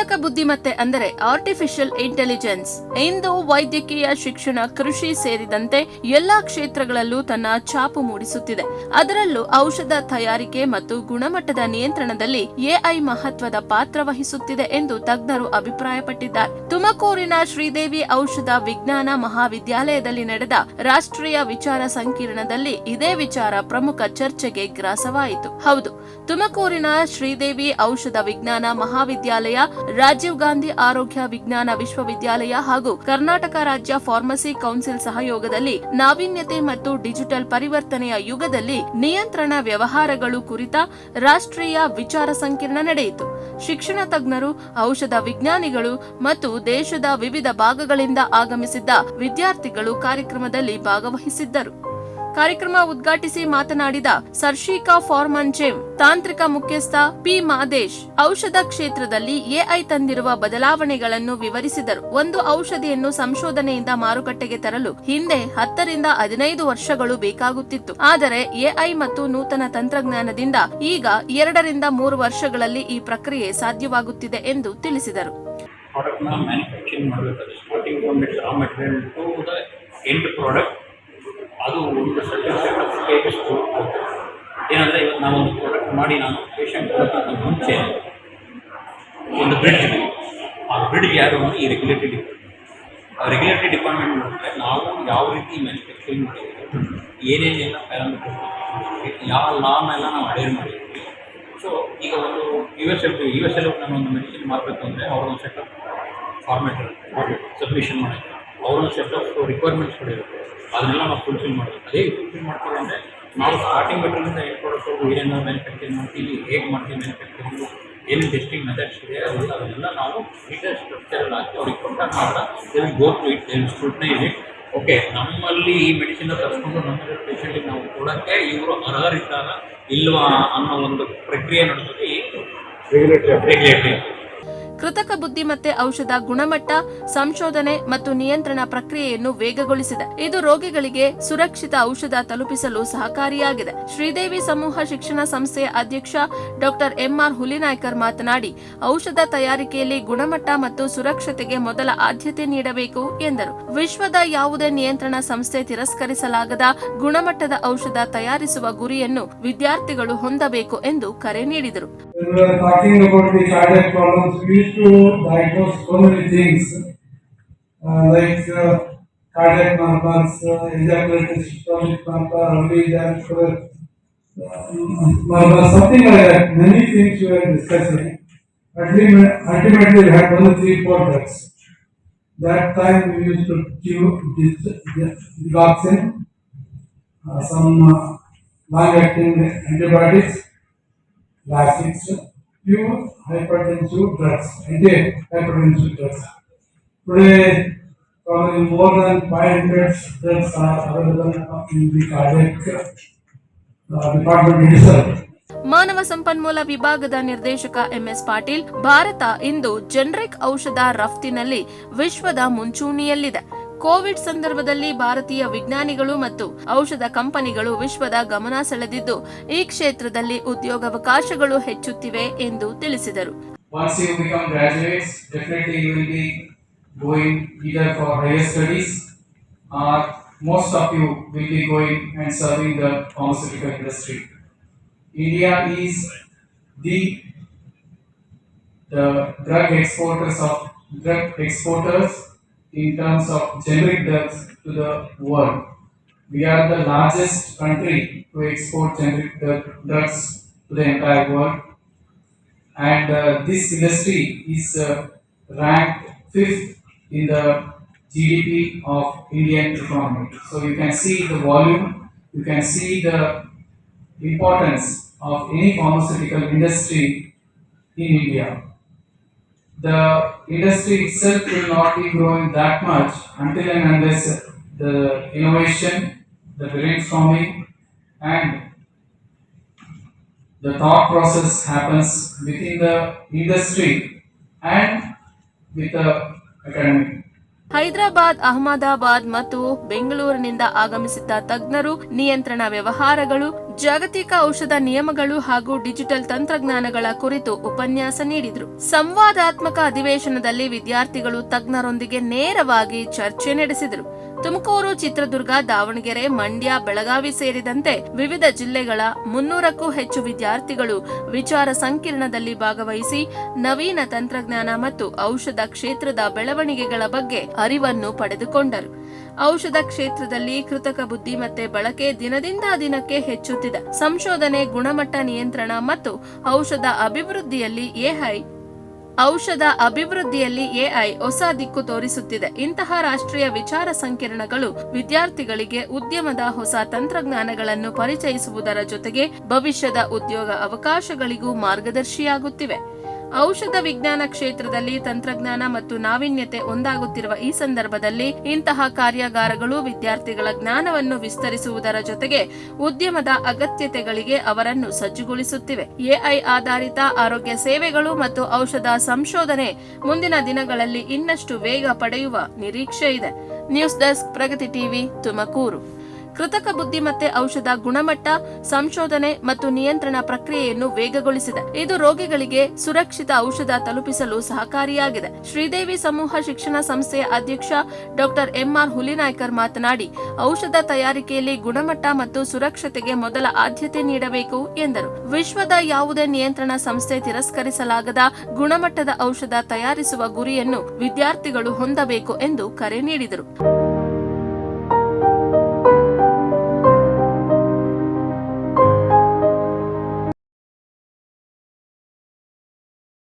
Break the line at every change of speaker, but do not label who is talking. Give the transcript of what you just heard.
ಕೃತಕ ಬುದ್ಧಿಮತ್ತೆ ಅಂದರೆ ಆರ್ಟಿಫಿಷಿಯಲ್ ಇಂಟೆಲಿಜೆನ್ಸ್ ಇಂದು ವೈದ್ಯಕೀಯ ಶಿಕ್ಷಣ, ಕೃಷಿ ಸೇರಿದಂತೆ ಎಲ್ಲಾ ಕ್ಷೇತ್ರಗಳಲ್ಲೂ ತನ್ನ ಛಾಪು ಮೂಡಿಸುತ್ತಿದೆ. ಅದರಲ್ಲೂ ಔಷಧ ತಯಾರಿಕೆ ಮತ್ತು ಗುಣಮಟ್ಟದ ನಿಯಂತ್ರಣದಲ್ಲಿ ಎಐ ಮಹತ್ವದ ಪಾತ್ರ ವಹಿಸುತ್ತಿದೆ ಎಂದು ತಜ್ಞರು ಅಭಿಪ್ರಾಯಪಟ್ಟಿದ್ದಾರೆ. ತುಮಕೂರಿನ ಶ್ರೀದೇವಿ ಔಷಧ ವಿಜ್ಞಾನ ಮಹಾವಿದ್ಯಾಲಯದಲ್ಲಿ ನಡೆದ ರಾಷ್ಟ್ರೀಯ ವಿಚಾರ ಸಂಕಿರಣದಲ್ಲಿ ಇದೇ ವಿಚಾರ ಪ್ರಮುಖ ಚರ್ಚೆಗೆ ಗ್ರಾಸವಾಯಿತು. ಹೌದು, ತುಮಕೂರಿನ ಶ್ರೀದೇವಿ ಔಷಧ ವಿಜ್ಞಾನ ಮಹಾವಿದ್ಯಾಲಯ, ರಾಜೀವ್ ಗಾಂಧಿ ಆರೋಗ್ಯ ವಿಜ್ಞಾನ ವಿಶ್ವವಿದ್ಯಾಲಯ ಹಾಗೂ ಕರ್ನಾಟಕ ರಾಜ್ಯ ಫಾರ್ಮಸಿ ಕೌನ್ಸಿಲ್ ಸಹಯೋಗದಲ್ಲಿ ನಾವೀನ್ಯತೆ ಮತ್ತು ಡಿಜಿಟಲ್ ಪರಿವರ್ತನೆಯ ಯುಗದಲ್ಲಿ ನಿಯಂತ್ರಣ ವ್ಯವಹಾರಗಳು ಕುರಿತ ರಾಷ್ಟ್ರೀಯ ವಿಚಾರ ಸಂಕಿರಣ ನಡೆಯಿತು. ಶಿಕ್ಷಣ ತಜ್ಞರು, ಔಷಧ ವಿಜ್ಞಾನಿಗಳು ಮತ್ತು ದೇಶದ ವಿವಿಧ ಭಾಗಗಳಿಂದ ಆಗಮಿಸಿದ್ದ ವಿದ್ಯಾರ್ಥಿಗಳು ಕಾರ್ಯಕ್ರಮದಲ್ಲಿ ಭಾಗವಹಿಸಿದ್ದರು. ಕಾರ್ಯಕ್ರಮ ಉದ್ಘಾಟಿಸಿ ಮಾತನಾಡಿದ ಸರ್ಶಿಕಾ ಫಾರ್ಮನ್ಜೆಮ್ ತಾಂತ್ರಿಕ ಮುಖ್ಯಸ್ಥ ಪಿ ಮಾದೇಶ್ ಔಷಧ ಕ್ಷೇತ್ರದಲ್ಲಿ ಎಐ ತಂದಿರುವ ಬದಲಾವಣೆಗಳನ್ನು ವಿವರಿಸಿದರು. ಒಂದು ಔಷಧಿಯನ್ನು ಸಂಶೋಧನೆಯಿಂದ ಮಾರುಕಟ್ಟೆಗೆ ತರಲು ಹಿಂದೆ 10 ರಿಂದ 15 ವರ್ಷಗಳು ಬೇಕಾಗುತ್ತಿತ್ತು. ಆದರೆ ಎಐ ಮತ್ತು ನೂತನ ತಂತ್ರಜ್ಞಾನದಿಂದ ಈಗ 2 ರಿಂದ 3 ವರ್ಷಗಳಲ್ಲಿ ಈ ಪ್ರಕ್ರಿಯೆ ಸಾಧ್ಯವಾಗುತ್ತಿದೆ ಎಂದು ತಿಳಿಸಿದರು.
ಅದು ಒಂದು ಸರ್ಟನ್ ಸೆಟ್ ಆಫ್ ಸ್ಟೇಜಸ್ ಏನಂದರೆ, ಇವತ್ತು ನಾವೊಂದು ಪ್ರಾಡಕ್ಟ್ ಮಾಡಿ ನಾನು ಪೇಷಂಟ್ ಕೊಡೋಕ್ಕಿಂತ ಮುಂಚೆ ಒಂದು ಬ್ರಿಡ್ಜ್ ಇದೆ. ಆ ಬ್ರಿಡ್ಜ್ ಯಾರು ಅಂದರೆ ಈ ರೆಗ್ಯುಲೇಟರಿ ಡಿಪಾರ್ಟ್ಮೆಂಟ್ ನೋಡಿದ್ರೆ ನಾವು ಯಾವ ರೀತಿ ಮ್ಯಾನುಫ್ಯಾಕ್ಚರಿಂಗ್ ಮಾಡಿದ್ದೀವಿ, ಏನೇನೆಲ್ಲ ಪ್ಯಾರಾಮೀಟರ್ಸ್, ಯಾವ ಲಾನೆಲ್ಲ ನಾವು ಅಡೇರ್ ಮಾಡಿದ್ದೀವಿ. ಸೊ ಈಗ ಒಂದು ಯು ಎಸ್ ಎಲ್ ನಾನು ಒಂದು ಮೆಡಿಸಿನ್ ಮಾಡಬೇಕು ಅಂದರೆ ಅವ್ರೊಂದು ಸೆಟ್ ಆಫ್ ಫಾರ್ಮೇಟ್ ಇರುತ್ತೆ, ಸಬ್ಮಿಷನ್ ಮಾಡೋಕ್ಕೆ ಅವರೊಂದು ಸೆಟ್ ಆಫ್ ರಿಕ್ವೈರ್ಮೆಂಟ್ಸ್ಗಳು ಇರುತ್ತೆ. ಅದನ್ನೆಲ್ಲ ನಾವು ಫುಲ್ಫಿಲ್ ಮಾಡಬೇಕು. ಅದೇ ಫುಲ್ಫಿಲ್ ಮಾಡ್ತೀವಿ ಅಂದರೆ ನಾವು ಸ್ಟಾರ್ಟಿಂಗ್ ಮೆಟೀರಿಯಲಿಂದ ಏನು ಪ್ರಾಡಕ್ಟ್ವರೆಗೂ ಏನೇನು ಮ್ಯಾನುಫ್ಯಾಕ್ಚರಿಂಗ್ ಮಾಡ್ತೀವಿ, ಹೇಗೆ ಮಾಡ್ತೀವಿ ಮ್ಯಾನುಫ್ಯಾಕ್ಚರಿಂಗು, ಏನೇನು ಟೆಸ್ಟಿಂಗ್ ಮೆಥಡ್ಸ್ ಇದೆ ಅದೆಲ್ಲ ನಾವು ಡೀಟೇಲ್ ಸ್ಟ್ರಕ್ಚರಲ್ಲಿ ಹಾಕಿ ಅವ್ರಿಗೆ ಕೊಟ್ಟಾಗ ಮಾತ್ರ they will go to it, they will scrutinize it. Okay, ನಮ್ಮಲ್ಲಿ ಈ ಮೆಡಿಸಿನ್ನ ತರಿಸ್ಕೊಂಡು ನಮ್ಮ ಪೇಷಂಟಿಗೆ ನಾವು ಕೊಡೋಕ್ಕೆ ಇವರು ಅರ್ಹರಿದ್ದಾರ ಇಲ್ವಾ ಅನ್ನೋ ಒಂದು ಪ್ರಕ್ರಿಯೆ ನಡೆಸೋದು ಈ ರೆಗ್ಯುಲೇಟರಿ.
ಕೃತಕ ಬುದ್ಧಿಮತ್ತೆ ಔಷಧ ಗುಣಮಟ್ಟ, ಸಂಶೋಧನೆ ಮತ್ತು ನಿಯಂತ್ರಣ ಪ್ರಕ್ರಿಯೆಯನ್ನು ವೇಗಗೊಳಿಸಿದೆ. ಇದು ರೋಗಿಗಳಿಗೆ ಸುರಕ್ಷಿತ ಔಷಧ ತಲುಪಿಸಲು ಸಹಕಾರಿಯಾಗಿದೆ. ಶ್ರೀದೇವಿ ಸಮೂಹ ಶಿಕ್ಷಣ ಸಂಸ್ಥೆಯ ಅಧ್ಯಕ್ಷ ಡಾಕ್ಟರ್ ಎಂಆರ್ ಹುಲಿನಾಯ್ಕರ್ ಮಾತನಾಡಿ, ಔಷಧ ತಯಾರಿಕೆಯಲ್ಲಿ ಗುಣಮಟ್ಟ ಮತ್ತು ಸುರಕ್ಷತೆಗೆ ಮೊದಲ ಆದ್ಯತೆ ನೀಡಬೇಕು ಎಂದರು. ವಿಶ್ವದ ಯಾವುದೇ ನಿಯಂತ್ರಣ ಸಂಸ್ಥೆ ತಿರಸ್ಕರಿಸಲಾಗದ ಗುಣಮಟ್ಟದ ಔಷಧ ತಯಾರಿಸುವ ಗುರಿಯನ್ನು ವಿದ್ಯಾರ್ಥಿಗಳು ಹೊಂದಬೇಕು ಎಂದು ಕರೆ ನೀಡಿದರು.
To diagnose so many things like cardiac markers, ejaculatory systolic marker, early ejaculatory marker, something like that. Many things we are discussing. Ultimately, we had only 3-4 drugs. That time we used to give digoxin, some long-acting antibiotics, Lasix, pure hypertensive drugs, anti-hypertensive drugs. Today, probably more than 500 drugs are available in the cardiac department itself.
ಮಾನವ ಸಂಪನ್ಮೂಲ ವಿಭಾಗದ ನಿರ್ದೇಶಕ MS Patil, Bharat ಇಂದು generic ಔಷಧ ರಫ್ತಿನಲ್ಲಿ ವಿಶ್ವದ ಮುಂಚೂಣಿಯಲ್ಲಿದೆ. Covid ಸಂದರ್ಭದಲ್ಲಿ ಭಾರತೀಯ ವಿಜ್ಞಾನಿಗಳು ಮತ್ತು ಔಷಧ ಕಂಪನಿಗಳು ವಿಶ್ವದ ಗಮನ ಸೆಳೆದಿದ್ದು, ಈ ಕ್ಷೇತ್ರದಲ್ಲಿ ಉದ್ಯೋಗಾವಕಾಶಗಳು ಹೆಚ್ಚುತ್ತಿವೆ ಎಂದು ತಿಳಿಸಿದರು.
Once you become graduates, definitely you will be going either for higher studies or most of you will be going and serving the pharmaceutical industry. India is the drug exporters in terms of generic drugs to the world. We are the largest country to export generic drugs to the entire world, and this industry is ranked 5th in the GDP of Indian economy. So you can see the volume, you can see the importance of any pharmaceutical industry in India. The industry itself will not be growing that much until and unless the innovation, the brainstorming and the thought process happens within the industry and with the academic.
Hyderabad, Ahmedabad ಮತ್ತು ಬೆಂಗಳೂರಿನಿಂದ ಆಗಮಿಸಿದ್ದ ತಜ್ಞರು ನಿಯಂತ್ರಣ ವ್ಯವಹಾರಗಳು, ಜಾಗತಿಕ ಔಷಧ ನಿಯಮಗಳು ಹಾಗೂ ಡಿಜಿಟಲ್ ತಂತ್ರಜ್ಞಾನಗಳ ಕುರಿತು ಉಪನ್ಯಾಸ ನೀಡಿದರು. ಸಂವಾದಾತ್ಮಕ ಅಧಿವೇಶನದಲ್ಲಿ ವಿದ್ಯಾರ್ಥಿಗಳು ತಜ್ಞರೊಂದಿಗೆ ನೇರವಾಗಿ ಚರ್ಚೆ ನಡೆಸಿದರು. ತುಮಕೂರು, ಚಿತ್ರದುರ್ಗ, ದಾವಣಗೆರೆ, ಮಂಡ್ಯ, ಬೆಳಗಾವಿ ಸೇರಿದಂತೆ ವಿವಿಧ ಜಿಲ್ಲೆಗಳ 300ಕ್ಕೂ ಹೆಚ್ಚು ವಿದ್ಯಾರ್ಥಿಗಳು ವಿಚಾರ ಸಂಕಿರಣದಲ್ಲಿ ಭಾಗವಹಿಸಿ ನವೀನ ತಂತ್ರಜ್ಞಾನ ಮತ್ತು ಔಷಧ ಕ್ಷೇತ್ರದ ಬೆಳವಣಿಗೆಗಳ ಬಗ್ಗೆ ಅರಿವನ್ನು ಪಡೆದುಕೊಂಡರು. ಔಷಧ ಕ್ಷೇತ್ರದಲ್ಲಿ ಕೃತಕ ಬುದ್ಧಿಮತ್ತೆ ಬಳಕೆ ದಿನದಿಂದ ದಿನಕ್ಕೆ ಹೆಚ್ಚುತ್ತಿದೆ. ಸಂಶೋಧನೆ, ಗುಣಮಟ್ಟ ನಿಯಂತ್ರಣ ಮತ್ತು ಔಷಧ ಅಭಿವೃದ್ಧಿಯಲ್ಲಿ ಎಐ ಹೊಸ ದಿಕ್ಕು ತೋರಿಸುತ್ತಿದೆ. ಇಂತಹ ರಾಷ್ಟ್ರೀಯ ವಿಚಾರ ಸಂಕಿರಣಗಳು ವಿದ್ಯಾರ್ಥಿಗಳಿಗೆ ಉದ್ಯಮದ ಹೊಸ ತಂತ್ರಜ್ಞಾನಗಳನ್ನು ಪರಿಚಯಿಸುವುದರ ಜೊತೆಗೆ ಭವಿಷ್ಯದ ಉದ್ಯೋಗ ಅವಕಾಶಗಳಿಗೂ ಮಾರ್ಗದರ್ಶಿಯಾಗುತ್ತಿವೆ. ಔಷಧ ವಿಜ್ಞಾನ ಕ್ಷೇತ್ರದಲ್ಲಿ ತಂತ್ರಜ್ಞಾನ ಮತ್ತು ನಾವೀನ್ಯತೆ ಒಂದಾಗುತ್ತಿರುವ ಈ ಸಂದರ್ಭದಲ್ಲಿ ಇಂತಹ ಕಾರ್ಯಾಗಾರಗಳು ವಿದ್ಯಾರ್ಥಿಗಳ ಜ್ಞಾನವನ್ನು ವಿಸ್ತರಿಸುವುದರ ಜೊತೆಗೆ ಉದ್ಯಮದ ಅಗತ್ಯತೆಗಳಿಗೆ ಅವರನ್ನು ಸಜ್ಜುಗೊಳಿಸುತ್ತಿವೆ. ಎಐ ಆಧಾರಿತ ಆರೋಗ್ಯ ಸೇವೆಗಳು ಮತ್ತು ಔಷಧ ಸಂಶೋಧನೆ ಮುಂದಿನ ದಿನಗಳಲ್ಲಿ ಇನ್ನಷ್ಟು ವೇಗ ಪಡೆಯುವ ನಿರೀಕ್ಷೆ ಇದೆ. ನ್ಯೂಸ್ ಡೆಸ್ಕ್, ಪ್ರಗತಿ ಟಿವಿ, ತುಮಕೂರು. ಕೃತಕ ಬುದ್ಧಿಮತ್ತೆ ಔಷಧ ಗುಣಮಟ್ಟ, ಸಂಶೋಧನೆ ಮತ್ತು ನಿಯಂತ್ರಣ ಪ್ರಕ್ರಿಯೆಯನ್ನು ವೇಗಗೊಳಿಸಿದೆ. ಇದು ರೋಗಿಗಳಿಗೆ ಸುರಕ್ಷಿತ ಔಷಧ ತಲುಪಿಸಲು ಸಹಕಾರಿಯಾಗಿದೆ. ಶ್ರೀದೇವಿ ಸಮೂಹ ಶಿಕ್ಷಣ ಸಂಸ್ಥೆಯ ಅಧ್ಯಕ್ಷ ಡಾಕ್ಟರ್ ಎಂಆರ್ ಹುಲಿನಾಯ್ಕರ್ ಮಾತನಾಡಿ, ಔಷಧ ತಯಾರಿಕೆಯಲ್ಲಿ ಗುಣಮಟ್ಟ ಮತ್ತು ಸುರಕ್ಷತೆಗೆ ಮೊದಲ ಆದ್ಯತೆ ನೀಡಬೇಕು ಎಂದರು. ವಿಶ್ವದ ಯಾವುದೇ ನಿಯಂತ್ರಣ ಸಂಸ್ಥೆ ತಿರಸ್ಕರಿಸಲಾಗದ ಗುಣಮಟ್ಟದ ಔಷಧ ತಯಾರಿಸುವ ಗುರಿಯನ್ನು ವಿದ್ಯಾರ್ಥಿಗಳು ಹೊಂದಬೇಕು ಎಂದು ಕರೆ ನೀಡಿದರು.